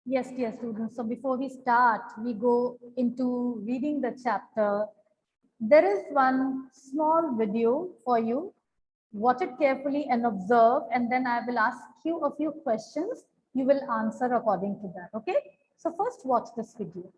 Yes, dear students. So before we start, we go into reading the chapter. There is one small video for you. Watch it carefully and observe, and then I will ask you a few questions. You will answer according to that. Okay? So first, watch this video.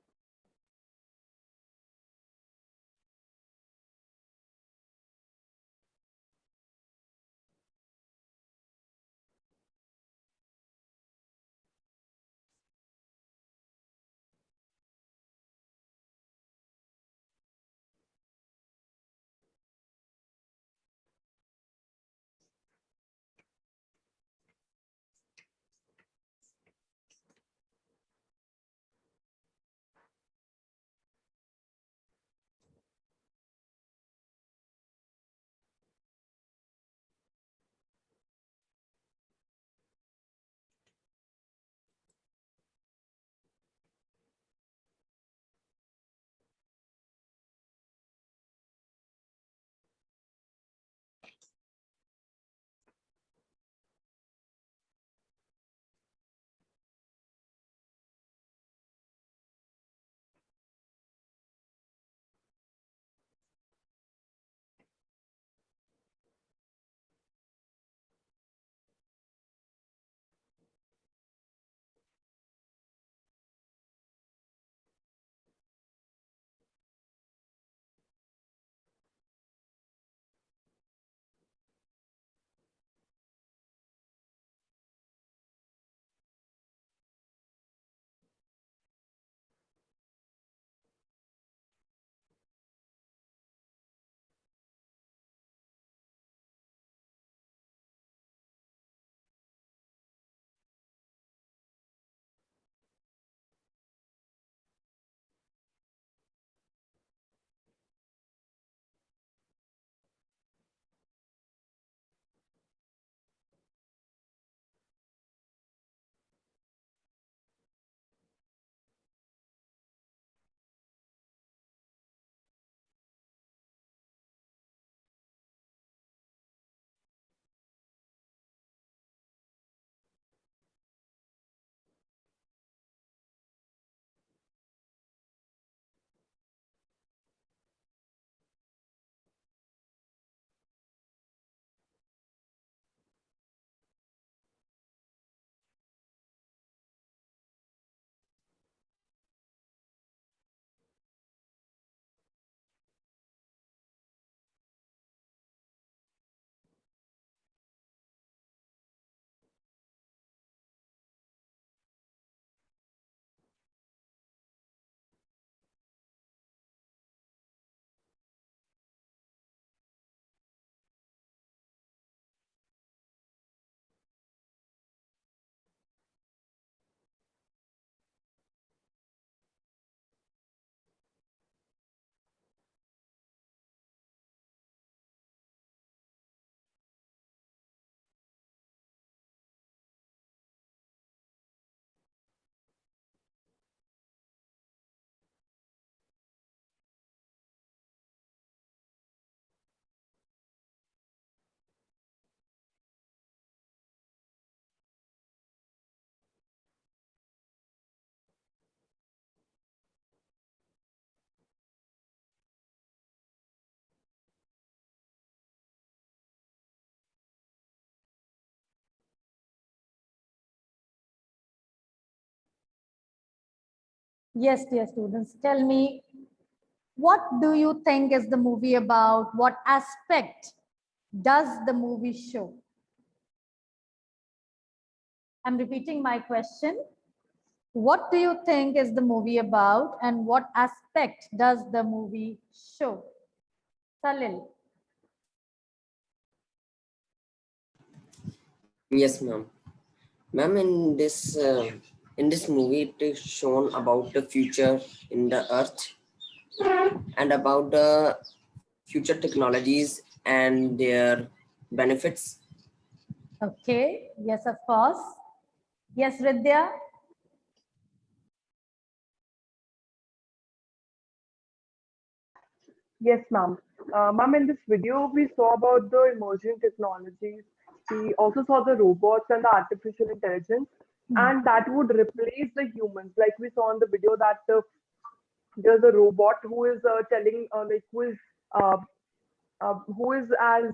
Yes, dear students. Tell me, what do you think is the movie about? What aspect does the movie show? I'm repeating my question. What do you think is the movie about and what aspect does the movie show? Salil. Yes, ma'am. Ma'am, in this movie, it is shown about the future in the Earth and about the future technologies and their benefits. Okay. Yes, of course. Yes, Vidya. Yes, ma'am. Ma'am, in this video, we saw about the emerging technologies. We also saw the robots and the artificial intelligence. and that would replace the humans. Like we saw in the video that there's a robot who is telling, like uh, who is as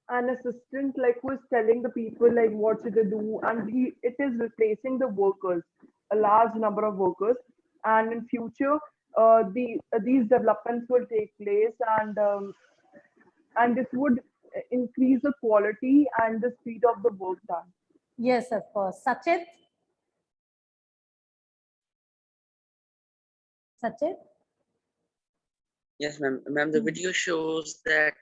an assistant, like who is telling the people like what should they do, and it is replacing the workers, a large number of workers. And in future, these developments will take place, and this would increase the quality and the speed of the work done. Yes, of course. Sachit? Sachit? Yes, ma'am. Ma'am, the video shows that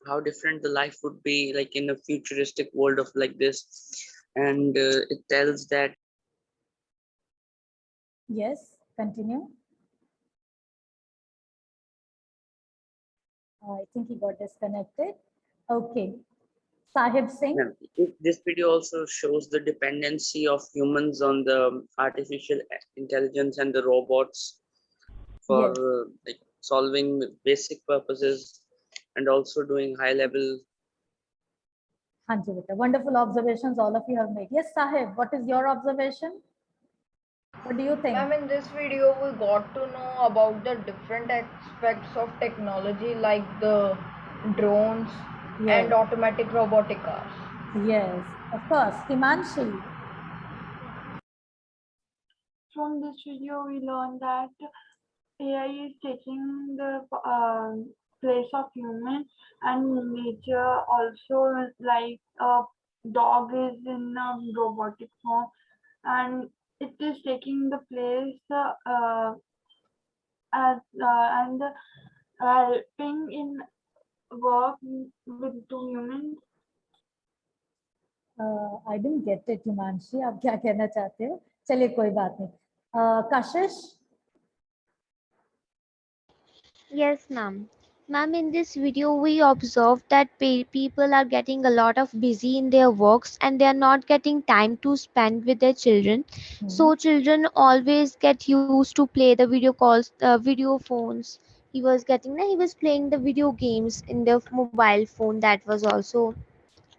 how different the life would be like in a futuristic world of like this, and it tells that. Yes, continue. I think he got disconnected. Okay. Sahib Singh? Ma'am, this video also shows the dependency of humans on the artificial intelligence and the robots for Yes. like solving basic purposes and also doing high level. Hanji beta. Wonderful observations all of you have made. Yes, Sahib, what is your observation? What do you think? Ma'am, in this video, we got to know about the different aspects of technology like the drones Yes. and automatic robotic cars. Yes, of course. Himanshi? From this video, we learned that AI is taking the place of human, and nature also, like a dog is in a robotic form, and it is taking the place as and helping in work with two humans. I didn't get it, Himanshi. आप क्या कहना चाहते हो? चलिए कोई बात नहीं. Kashish? Yes, ma'am. Ma'am, in this video, we observed that people are getting a lot of busy in their works and they are not getting time to spend with their children. So children always get used to play the video calls, video phones. He was playing the video games in the mobile phone that was also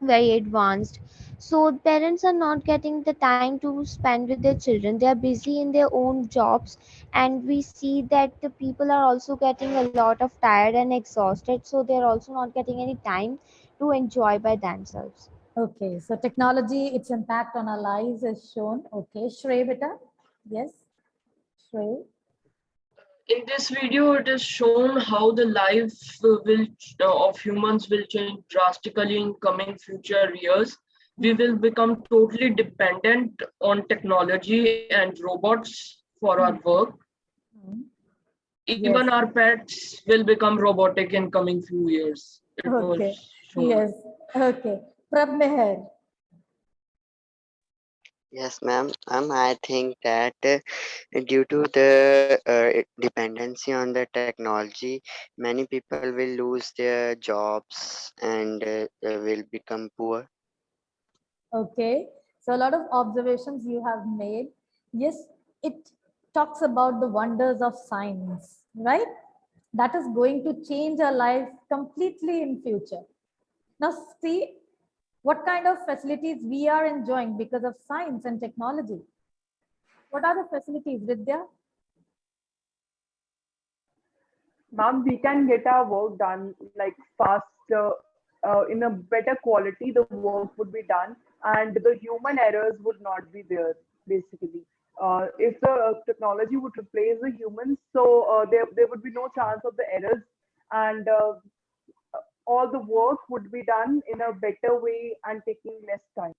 very advanced. So parents are not getting the time to spend with their children. They are busy in their own jobs, and we see that the people are also getting a lot of tired and exhausted, so they are also not getting any time to enjoy by themselves. Okay, so technology, its impact on our lives is shown. Okay, Shrey beta? Yes, Shrey? In this video, it is shown how the life of humans will change drastically in coming future years. We will become totally dependent on technology and robots for our work. Even Yes. our pets will become robotic in coming few years. It was Okay, shown. yes, okay. Prab Meher? Yes, ma'am. I think that due to the dependency on the technology, many people will lose their jobs and will become poor. Okay, so a lot of observations you have made. Yes, it talks about the wonders of science, right? That is going to change our life completely in future. Now see what kind of facilities we are enjoying because of science and technology. What are the facilities, Vidya? Ma'am, we can get our work done like faster, in a better quality. The work would be done, and the human errors would not be there. Basically, if the technology would replace the humans, so there would be no chance of the errors, and all the work would be done in a better way and taking less time.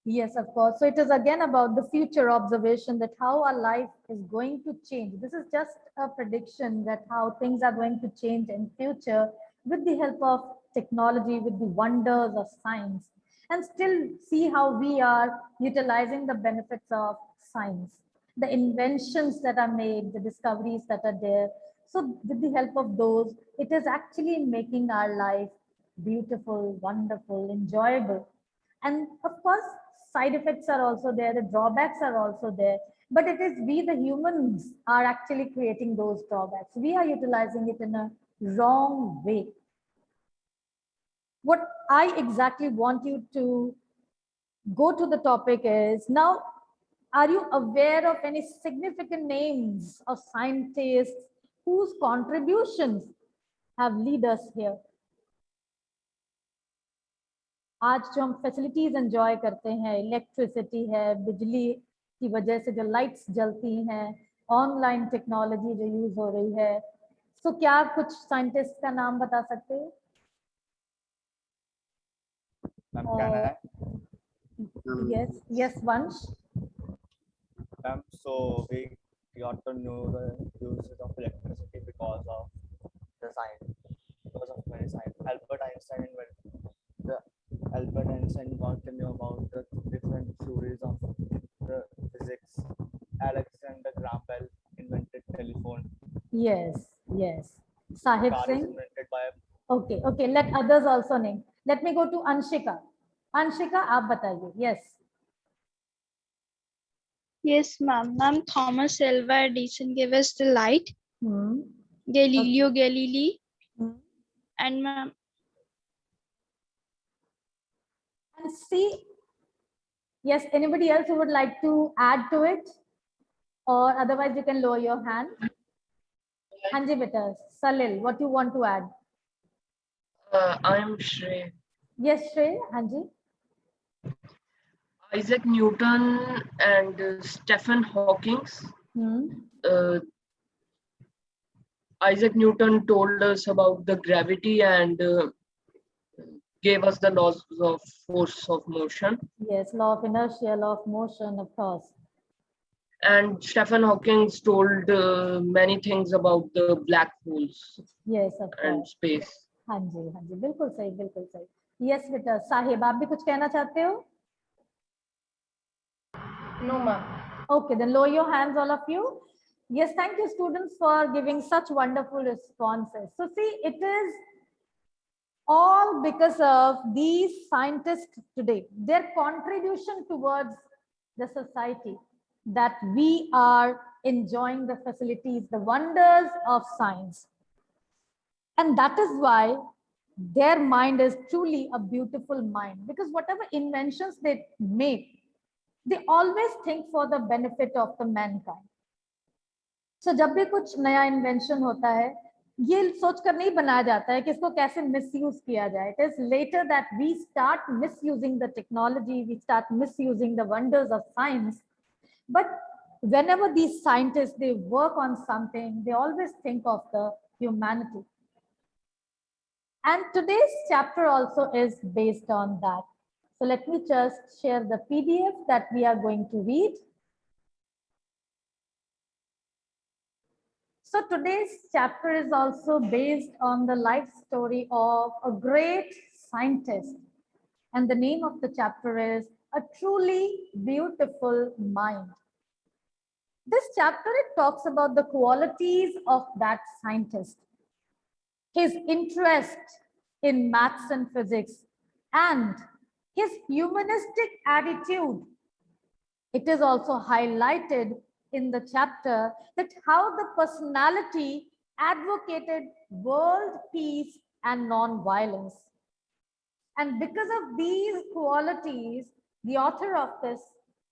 Yes, of course. So it is again about the future observation that how our life is going to change. This is just a prediction that how things are going to change in future with the help of technology, with the wonders of science, and still see how we are utilizing the benefits of science, the inventions that are made, the discoveries that are there. So with the help of those, it is actually making our life beautiful, wonderful, enjoyable. And of course, side effects are also there, the drawbacks are also there. But it is we, the humans, are actually creating those drawbacks. We are utilizing it in a wrong way. What I exactly want you to go to the topic is now, are you aware of any significant names of scientists whose contributions have led us here? आज जो हम facilities enjoy करते हैं, electricity है, बिजली की वजह से जो लाइट्स जलती हैं, ऑनलाइन टेक्नोलॉजी जो यूज हो रही है, तो क्या आप कुछ साइंटिस्ट का नाम बता सकते हैं? Yes, yes, Vansh. So we got to know the uses of electricity because of the science, because of many science. Albert Einstein got to know about the different theories of the physics. Alexander Graham Bell invented telephone. Yes, yes. Sahib Car is Singh. invented by Okay, okay. Let others also name. Let me go to Anshika. Anshika, आप बताइए. Yes. Yes, ma'am. Ma'am, Thomas Alva Edison gave us the light. Hmm. Galileo Galilei. Hmm. And ma'am, And see, yes, anybody else who would like to add to it? Or otherwise you can lower your hand. Hanji beta, Salil, what you want to add? I'm Shrey. Yes, Shrey, Hanji. Isaac Newton and Stephen Hawking. Hmm. Isaac Newton told us about the gravity and gave us the laws of force of motion. Yes, law of inertia, law of motion, of course. And Stephen Hawking told many things about the black holes Yes, of and course. space. हाँ जी, बिल्कुल सही, बिल्कुल सही. Yes, बेटा, साहिब, आप भी कुछ कहना चाहते हो? No, ma'am. Okay, then lower your hands, all of you. Yes, thank you, students, for giving such wonderful responses. So see, it is all because of these scientists today, their contribution towards the society, that we are enjoying the facilities, the wonders of science. And that is why their mind is truly a beautiful mind, because whatever inventions they make, they always think for the benefit of the mankind. So जब भी कुछ नया invention होता है, ये सोचकर नहीं बनाया जाता है कि इसको कैसे misuse किया जाए. It is later that we start misusing the technology, we start misusing the wonders of science. But whenever these scientists, they work on something, they always think of the humanity. And today's chapter also is based on that. So let me just share the PDF that we are going to read. So today's chapter is also based on the life story of a great scientist. And the name of the chapter is A Truly Beautiful Mind. This chapter, it talks about the qualities of that scientist, his interest in maths and physics, and his humanistic attitude. It is also highlighted in the chapter that how the personality advocated world peace and non-violence. And because of these qualities, the author of this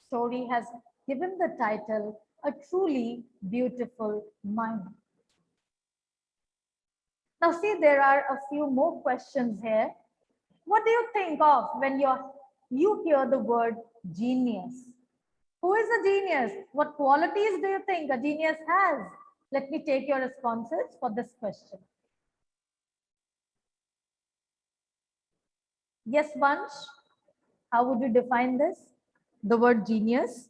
story has given the title A Truly Beautiful Mind. Now see, there are a few more questions here. What do you think of when you hear the word genius? Who is a genius? What qualities do you think a genius has? Let me take your responses for this question. Yes, Vansh, how would you define this? The word genius?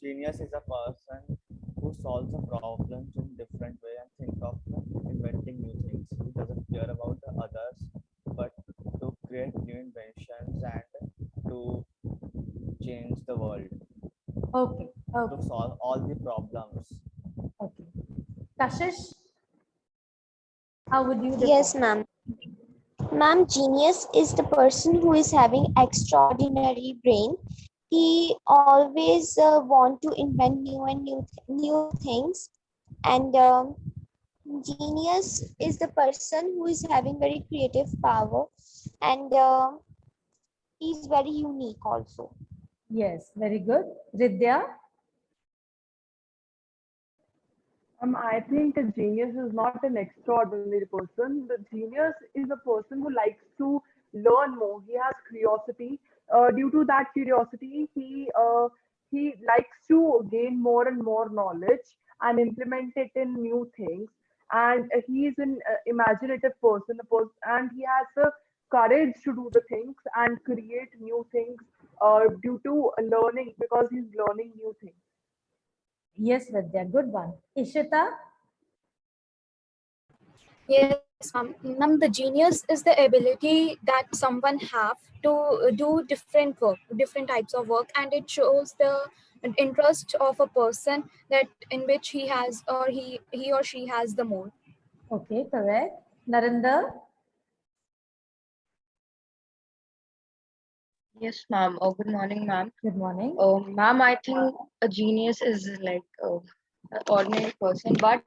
Genius is a person who solves the problems in different way and think of inventing new things. He doesn't care about the others, but to create new inventions and to change the world. Okay. Okay. To solve all the problems. Okay. Kashish, how would you define? Yes, ma'am. Ma'am, genius is the person who is having extraordinary brain. He always want to invent new things, and genius is the person who is having very creative power, and He's very unique also. Yes, very good. Ridya? I think a genius is not an extraordinary person. The genius is a person who likes to learn more. He has curiosity. Due to that curiosity, he likes to gain more and more knowledge and implement it in new things. And he is an imaginative person, and he has the courage to do the things and create new things due to learning, because he's learning new things. Yes, Vidya, good one. Ishita? Yes, ma'am, the genius is the ability that someone have to do different work, different types of work, and it shows the interest of a person that in which he has or he or she has the more. Okay, correct. Narinder? Yes, ma'am. Good morning, ma'am. Good morning. Ma'am, I think a genius is like an ordinary person, but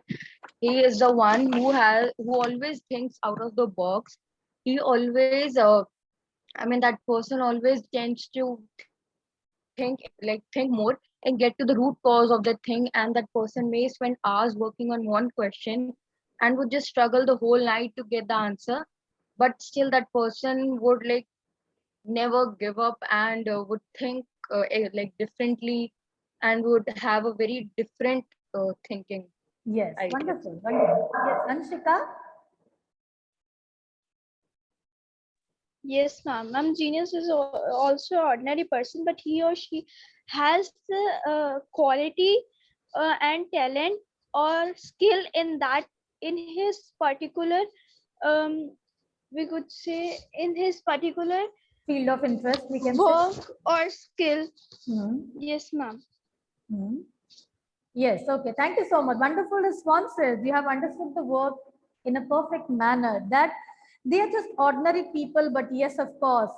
he is the one who always thinks out of the box. He always, I mean, that person always tends to think more and get to the root cause of the thing. And that person may spend hours working on one question and would just struggle the whole night to get the answer. But still, that person would like never give up and would think like differently and would have a very different thinking. Yes, I guess. wonderful, wonderful. Yes, Anshika? Yes, ma'am. Ma'am, genius is also an ordinary person, but he or she has the quality and talent or skill in that, in his particular, we could say, in his particular Field of interest, we can say. work or skill. Hmm. Yes, ma'am. Hmm. Yes, okay. Thank you so much. Wonderful responses. You have understood the work in a perfect manner. That they are just ordinary people, but yes, of course,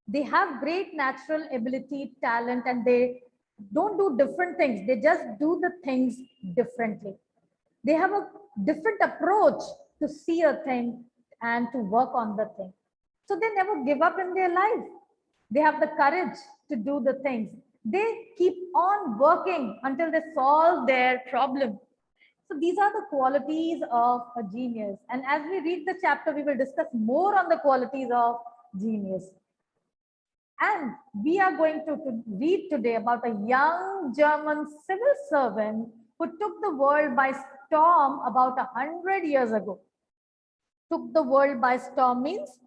they have great natural ability, talent, and they don't do different things. They just do the things differently. They have a different approach to see a thing and to work on the thing. So they never give up in their life. They have the courage to do the things. They keep on working until they solve their problem. So these are the qualities of a genius. And as we read the chapter, we will discuss more on the qualities of genius. And we are going to read today about a young German civil servant who took the world by storm about 100 years ago. Took the world by storm means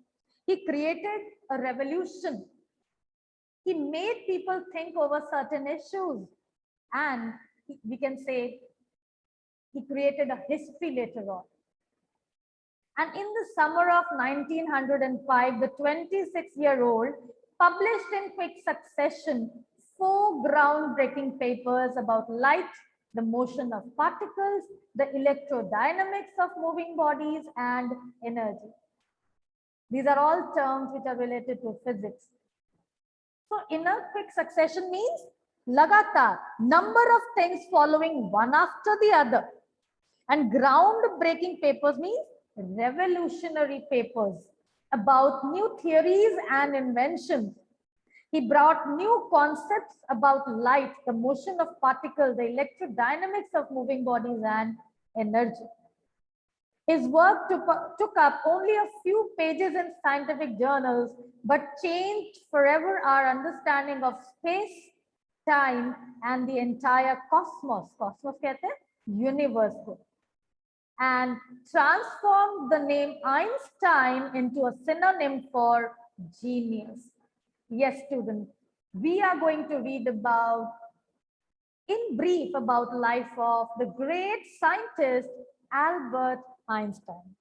he created a revolution. He made people think over certain issues, and we can say he created a history later on. And in the summer of 1905, the 26-year-old published in quick succession 4 groundbreaking papers about light, the motion of particles, the electrodynamics of moving bodies, and energy. These are all terms which are related to physics. So in a quick succession means lagatar, number of things following one after the other. And groundbreaking papers means revolutionary papers about new theories and inventions. He brought new concepts about light, the motion of particles, the electrodynamics of moving bodies, and energy. His work took up only a few pages in scientific journals, but changed forever our understanding of space, time, and the entire cosmos. Cosmos kehte hain, universe ko. And transformed the name Einstein into a synonym for genius. Yes, students, we are going to read about, in brief, about life of the great scientist Albert Einstein.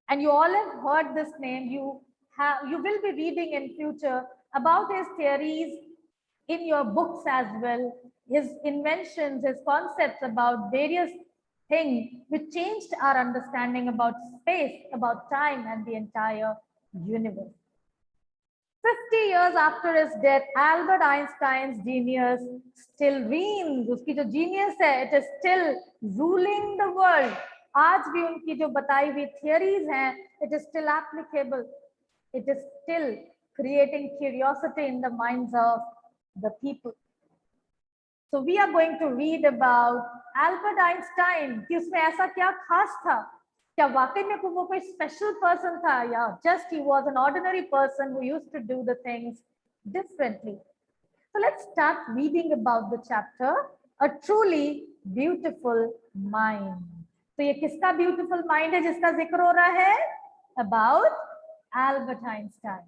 And you all have heard this name. You will be reading in future about his theories in your books as well, his inventions, his concepts about various things which changed our understanding about space, about time, and the entire universe. 50 years after his death, Albert Einstein's genius still reigns. Uski jo genius hai, it is still ruling the world. आज भी उनकी जो बताई हुई theories हैं, it is still applicable. It is still creating curiosity in the minds of the people. So we are going to read about Albert Einstein कि उसमें ऐसा क्या खास था, क्या वाकई में वो कोई special person था या just he was an ordinary person who used to do the things differently. So let's start reading about the chapter A Truly Beautiful Mind. तो ये किसका beautiful mind है जिसका जिक्र हो रहा है? About Albert Einstein.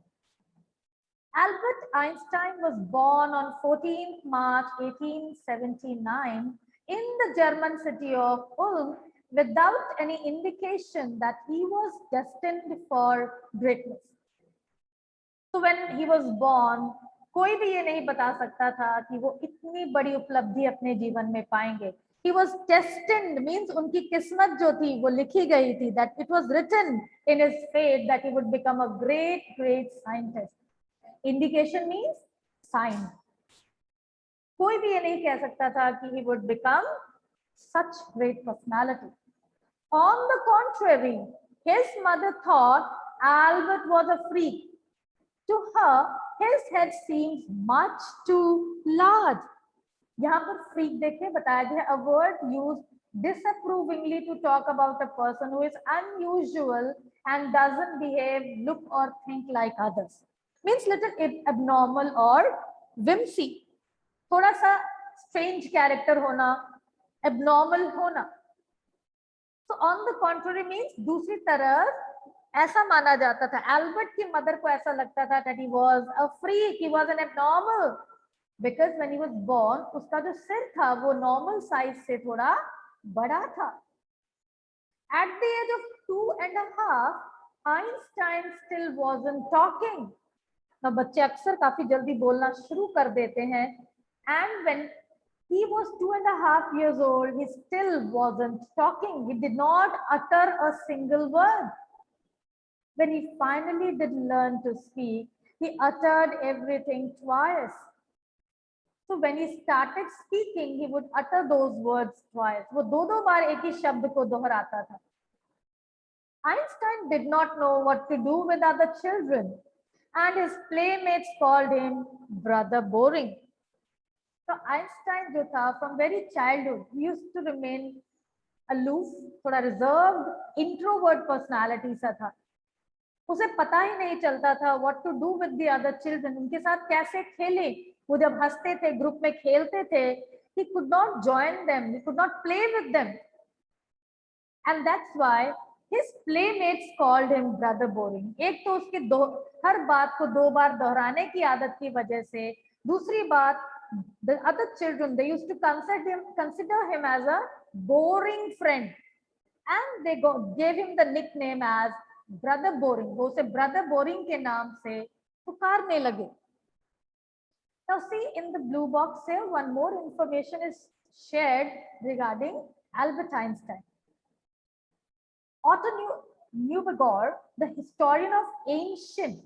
Albert Einstein was born on 14th March 1879 in the German city of Ulm without any indication that he was destined for greatness. So when he was born, कोई भी ये नहीं बता सकता था कि वो इतनी बड़ी उपलब्धि अपने जीवन में पाएंगे. He was destined means उनकी किस्मत जो थी वो लिखी गई थी, that it was written in his fate that he would become a great scientist. Indication means sign. कोई भी ये नहीं कह सकता था कि he would become such great personality. On the contrary, his mother thought Albert was a freak. To her, his head seems much too large. यहाँ पर freak देखिए बताया गया a word used disapprovingly to talk about a person who is unusual and doesn't behave, look or think like others. Means little abnormal or whimsy. थोड़ा सा strange character होना, abnormal होना. So on the contrary means दूसरी तरफ ऐसा माना जाता था. एल्बर्ट की मदर को ऐसा लगता था that he was a freak, he was an abnormal, because when he was born उसका जो सिर था वो normal size से थोड़ा बड़ा था. At the age of 2.5, Einstein still wasn't talking. Now बच्चे अक्सर काफी जल्दी बोलना शुरू कर देते हैं. And when he was 2.5 years old, he still wasn't talking. He did not utter a single word. When he finally did learn to speak, he uttered everything twice. So when he started speaking, he would utter those words twice. वो दो बार एक ही शब्द को दोहराता था. Einstein did not know what to do with other children, and his playmates called him Brother Boring. So Einstein जो था from very childhood, he used to remain aloof, थोड़ा reserved, introvert personality सा था. उसे पता ही नहीं चलता था what to do with the other children, उनके साथ कैसे खेले. वो जब हंसते थे, ग्रुप में खेलते थे, he could not join them, he could not play with them, and that's why his playmates called him Brother Boring. एक तो उसके हर बात को दो बार दोहराने की आदत की वजह से, दूसरी बात the other children, they used to consider him as a boring friend, and they gave him the nickname as Brother Boring. वो उसे Brother Boring के नाम से पुकारने लगे. Now see in the blue box here, one more information is shared regarding Albert Einstein. Otto Neubauer, the historian of ancient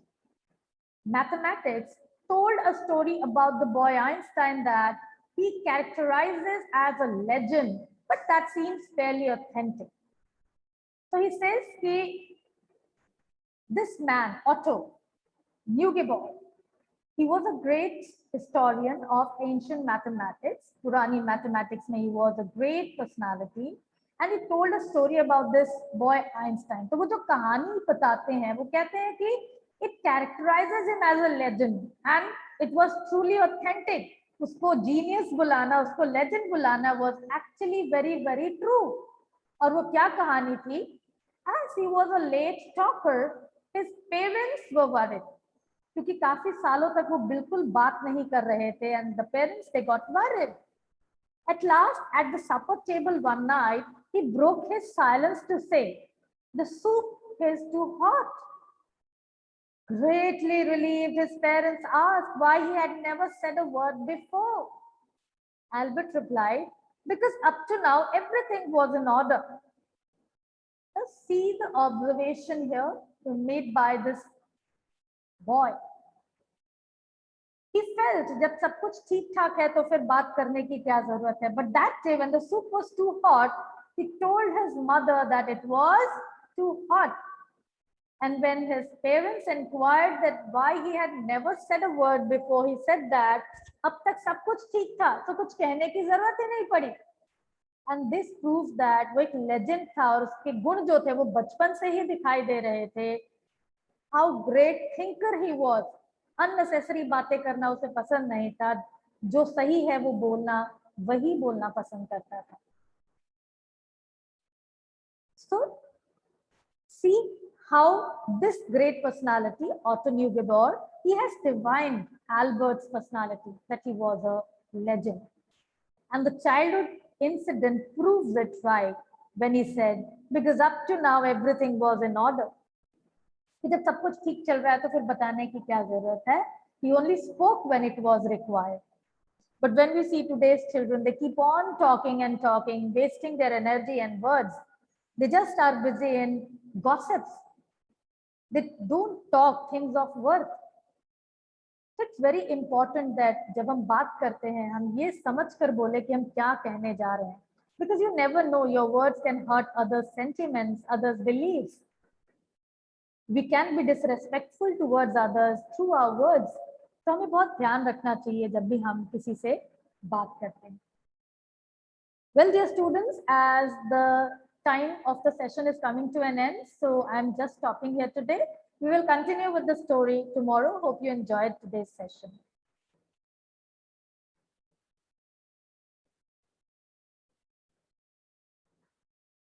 mathematics, told a story about the boy Einstein that he characterizes as a legend, but that seems fairly authentic. So he says this man, Otto Neubauer, he was a great historian of ancient mathematics. Purani mathematics mein he was a great personality, and he told a story about this boy Einstein. तो वो जो कहानी बताते हैं, वो कहते हैं कि it characterizes him as a legend, and it was truly authentic. उसको genius बुलाना, उसको legend बुलाना was actually very true. और वो क्या कहानी थी? As he was a late talker, his parents were worried. क्योंकि काफी सालों तक वो बिल्कुल बात नहीं कर रहे थे, and the parents they got worried. At last, at the supper table one night, he broke his silence to say, "The soup is too hot." Greatly relieved, his parents asked why he had never said a word before. Albert replied, "Because up to now everything was in order." Now see the observation here made by this boy. He felt जब सब कुछ ठीक ठाक है तो फिर बात करने की क्या जरूरत है. But that day when the soup was too hot, he told his mother that it was too hot. And when his parents inquired that why he had never said a word before, he said that अब तक सब कुछ ठीक था तो कुछ कहने की जरूरत ही नहीं पड़ी. And this proves that वो एक legend था और उसके गुण जो थे वो बचपन से ही दिखाई दे रहे थे. How great thinker he was. Unnecessary बातें करना उसे पसंद नहीं था. जो सही है वो बोलना, वही बोलना पसंद करता था. So see how this great personality, Otto Neugebauer, he has divined Albert's personality, that he was a legend. And the childhood incident proves it right when he said, because up to now everything was in order. कि जब सब कुछ ठीक चल रहा है तो फिर बताने की क्या जरूरत है? He only spoke when it was required. But when we see today's children, they keep on talking and talking, wasting their energy and words. They just are busy in gossips. They don't talk things of worth. So it's very important that जब हम बात करते हैं हम ये समझ कर बोले कि हम क्या कहने जा रहे हैं. Because you never know, your words can hurt others' sentiments, others' beliefs. We can be disrespectful towards others through our words. तो हमें बहुत ध्यान रखना चाहिए जब भी हम किसी से बात करते हैं. Well, dear students, as the time of the session is coming to an end, so I'm just stopping here today. We will continue with the story tomorrow. Hope you enjoyed today's session.